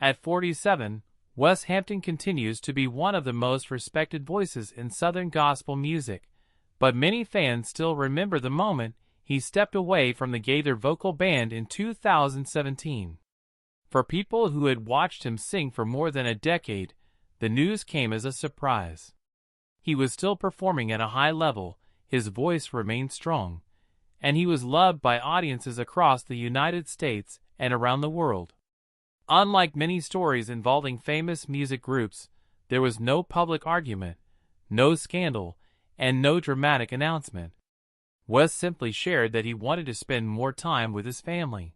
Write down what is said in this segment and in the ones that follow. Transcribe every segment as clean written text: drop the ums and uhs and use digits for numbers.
At 47, Wes Hampton continues to be one of the most respected voices in Southern gospel music, but many fans still remember the moment he stepped away from the Gaither vocal band in 2017. For people who had watched him sing for more than a decade, the news came as a surprise. He was still performing at a high level, his voice remained strong, and he was loved by audiences across the United States and around the world. Unlike many stories involving famous music groups, there was no public argument, no scandal, and no dramatic announcement. Wes simply shared that he wanted to spend more time with his family.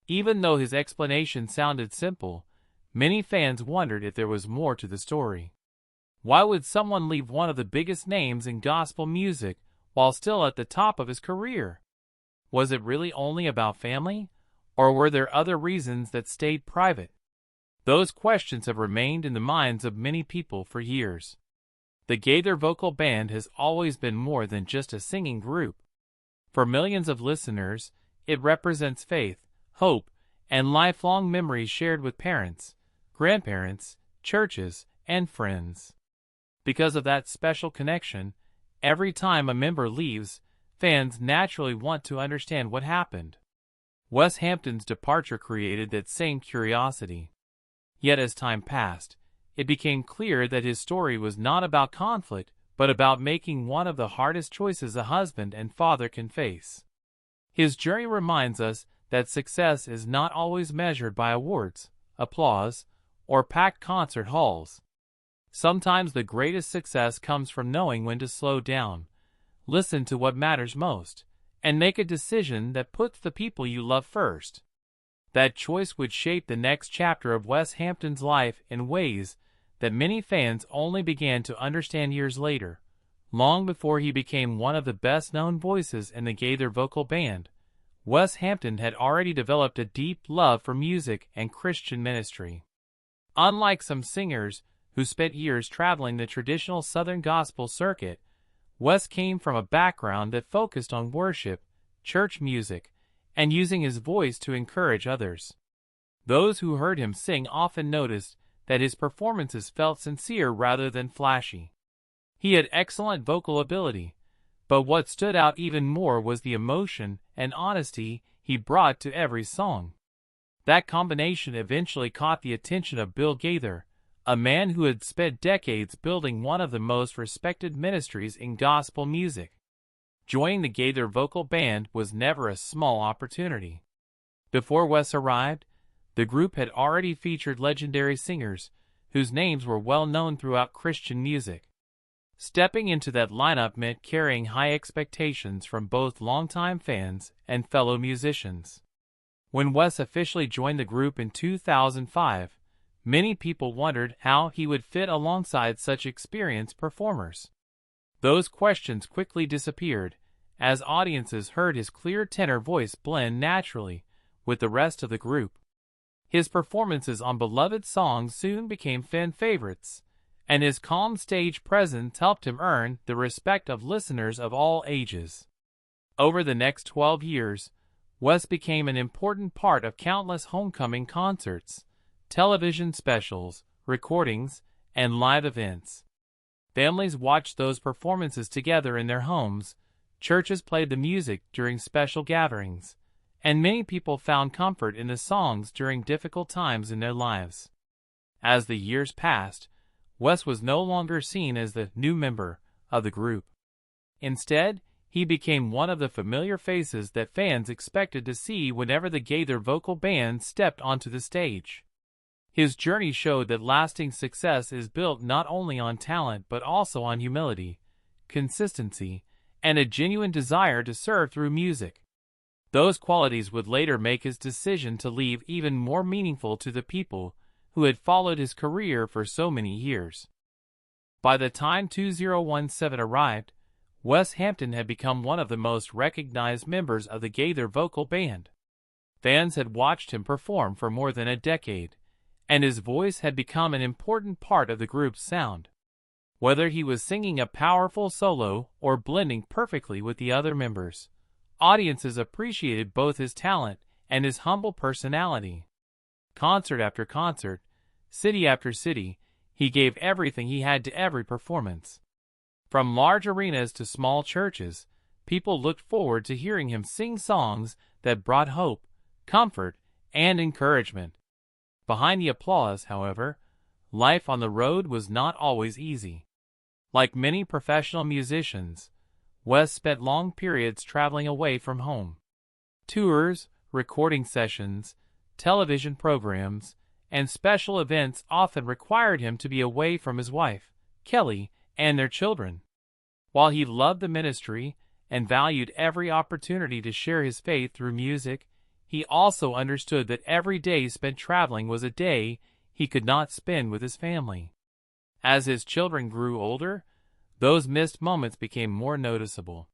Even though his explanation sounded simple, many fans wondered if there was more to the story. Why would someone leave one of the biggest names in gospel music while still at the top of his career? Was it really only about family? Or were there other reasons that stayed private? Those questions have remained in the minds of many people for years. The Gaither vocal band has always been more than just a singing group. For millions of listeners, it represents faith, hope, and lifelong memories shared with parents, grandparents, churches, and friends. Because of that special connection, every time a member leaves, fans naturally want to understand what happened. Wes Hampton's departure created that same curiosity. Yet as time passed, it became clear that his story was not about conflict, but about making one of the hardest choices a husband and father can face. His journey reminds us that success is not always measured by awards, applause, or packed concert halls. Sometimes the greatest success comes from knowing when to slow down, listen to what matters most, and make a decision that puts the people you love first. That choice would shape the next chapter of Wes Hampton's life in ways that many fans only began to understand years later. Long before he became one of the best-known voices in the Gaither vocal band, Wes Hampton had already developed a deep love for music and Christian ministry. Unlike some singers who spent years traveling the traditional Southern gospel circuit, Wes came from a background that focused on worship, church music, and using his voice to encourage others. Those who heard him sing often noticed that his performances felt sincere rather than flashy. He had excellent vocal ability, but what stood out even more was the emotion and honesty he brought to every song. That combination eventually caught the attention of Bill Gaither, a man who had spent decades building one of the most respected ministries in gospel music. Joining the Gaither vocal band was never a small opportunity. Before Wes arrived, the group had already featured legendary singers whose names were well known throughout Christian music. Stepping into that lineup meant carrying high expectations from both longtime fans and fellow musicians. When Wes officially joined the group in 2005, many people wondered how he would fit alongside such experienced performers. Those questions quickly disappeared, as audiences heard his clear tenor voice blend naturally with the rest of the group. His performances on beloved songs soon became fan favorites, and his calm stage presence helped him earn the respect of listeners of all ages. Over the next 12 years, Wes became an important part of countless homecoming concerts, television specials, recordings, and live events. Families watched those performances together in their homes, churches played the music during special gatherings, and many people found comfort in the songs during difficult times in their lives. As the years passed, Wes was no longer seen as the new member of the group. Instead, he became one of the familiar faces that fans expected to see whenever the Gaither vocal band stepped onto the stage. His journey showed that lasting success is built not only on talent but also on humility, consistency, and a genuine desire to serve through music. Those qualities would later make his decision to leave even more meaningful to the people who had followed his career for so many years. By the time 2017 arrived, Wes Hampton had become one of the most recognized members of the Gaither vocal band. Fans had watched him perform for more than a decade, and his voice had become an important part of the group's sound. Whether he was singing a powerful solo or blending perfectly with the other members, audiences appreciated both his talent and his humble personality. concert after concert, city after city, he gave everything he had to every performance. From large arenas to small churches, people looked forward to hearing him sing songs that brought hope, comfort, and encouragement. Behind the applause, however, life on the road was not always easy. Like many professional musicians, Wes spent long periods traveling away from home. Tours, recording sessions, television programs, and special events often required him to be away from his wife, Kelly, and their children. While he loved the ministry and valued every opportunity to share his faith through music, he also understood that every day spent traveling was a day he could not spend with his family. As his children grew older, those missed moments became more noticeable.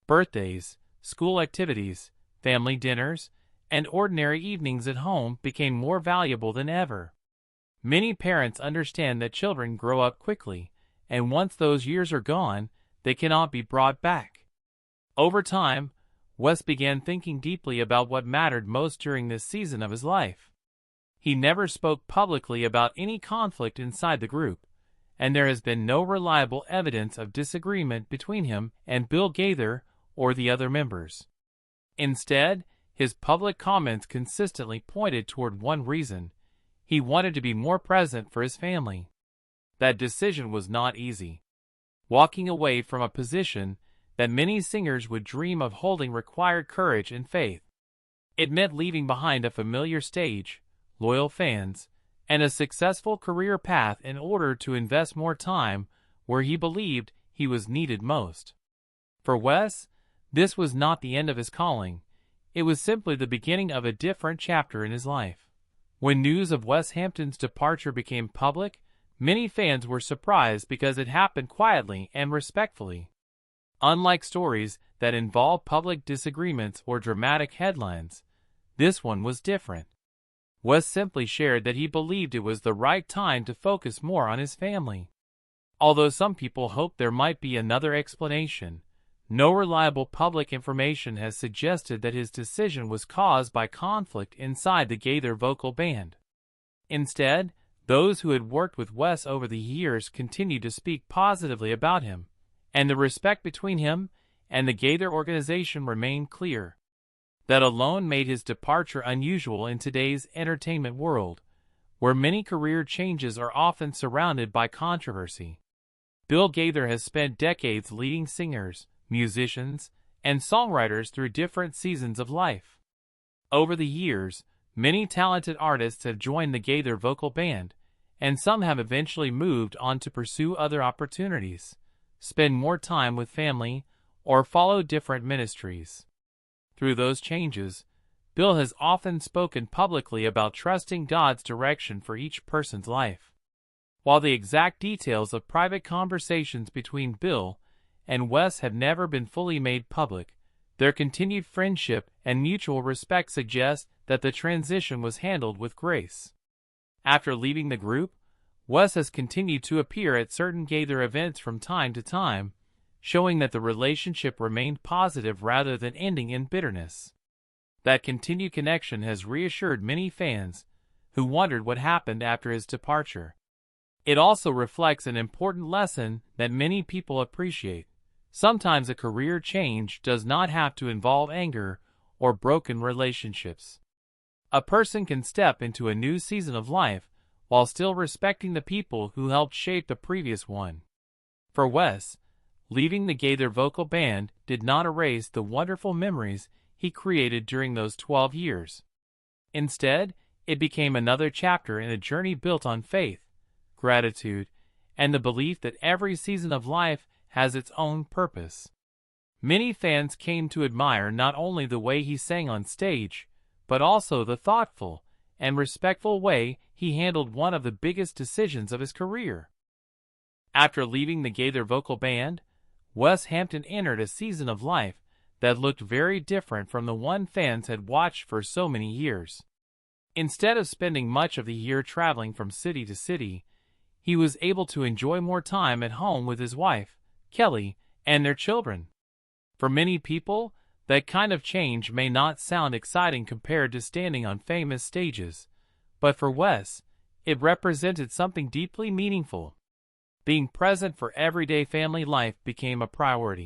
Birthdays, school activities, family dinners, and ordinary evenings at home became more valuable than ever. Many parents understand that children grow up quickly, and once those years are gone, they cannot be brought back. Over time, Wes began thinking deeply about what mattered most during this season of his life. He never spoke publicly about any conflict inside the group, and there has been no reliable evidence of disagreement between him and Bill Gaither or the other members. Instead, his public comments consistently pointed toward one reason: he wanted to be more present for his family. That decision was not easy. Walking away from a position that many singers would dream of holding required courage and faith. It meant leaving behind a familiar stage, loyal fans, and a successful career path in order to invest more time where he believed he was needed most. For Wes, this was not the end of his calling. It was simply the beginning of a different chapter in his life. When news of Wes Hampton's departure became public, many fans were surprised because it happened quietly and respectfully. Unlike stories that involve public disagreements or dramatic headlines, this one was different. Wes simply shared that he believed it was the right time to focus more on his family. Although some people hoped there might be another explanation, no reliable public information has suggested that his decision was caused by conflict inside the Gaither vocal band. Instead, those who had worked with Wes over the years continued to speak positively about him, and the respect between him and the Gaither organization remained clear. That alone made his departure unusual in today's entertainment world, where many career changes are often surrounded by controversy. Bill Gaither has spent decades leading singers, musicians, and songwriters through different seasons of life. Over the years, many talented artists have joined the Gaither vocal band, and some have eventually moved on to pursue other opportunities, spend more time with family, or follow different ministries. Through those changes, Bill has often spoken publicly about trusting God's direction for each person's life. While the exact details of private conversations between Bill and Wes have never been fully made public, their continued friendship and mutual respect suggest that the transition was handled with grace. After leaving the group, Wes has continued to appear at certain Gaither events from time to time, showing that the relationship remained positive rather than ending in bitterness. That continued connection has reassured many fans who wondered what happened after his departure. It also reflects an important lesson that many people appreciate. Sometimes a career change does not have to involve anger or broken relationships. A person can step into a new season of life while still respecting the people who helped shape the previous one. For Wes, leaving the Gaither vocal band did not erase the wonderful memories he created during those 12 years. Instead, it became another chapter in a journey built on faith, gratitude, and the belief that every season of life has its own purpose. Many fans came to admire not only the way he sang on stage, but also the thoughtful and respectful way he handled one of the biggest decisions of his career. After leaving the Gaither vocal band, Wes Hampton entered a season of life that looked very different from the one fans had watched for so many years. Instead of spending much of the year traveling from city to city, he was able to enjoy more time at home with his wife, Kelly, and their children. For many people, that kind of change may not sound exciting compared to standing on famous stages, But for Wes, it represented something deeply meaningful. Being present for everyday family life became a priority.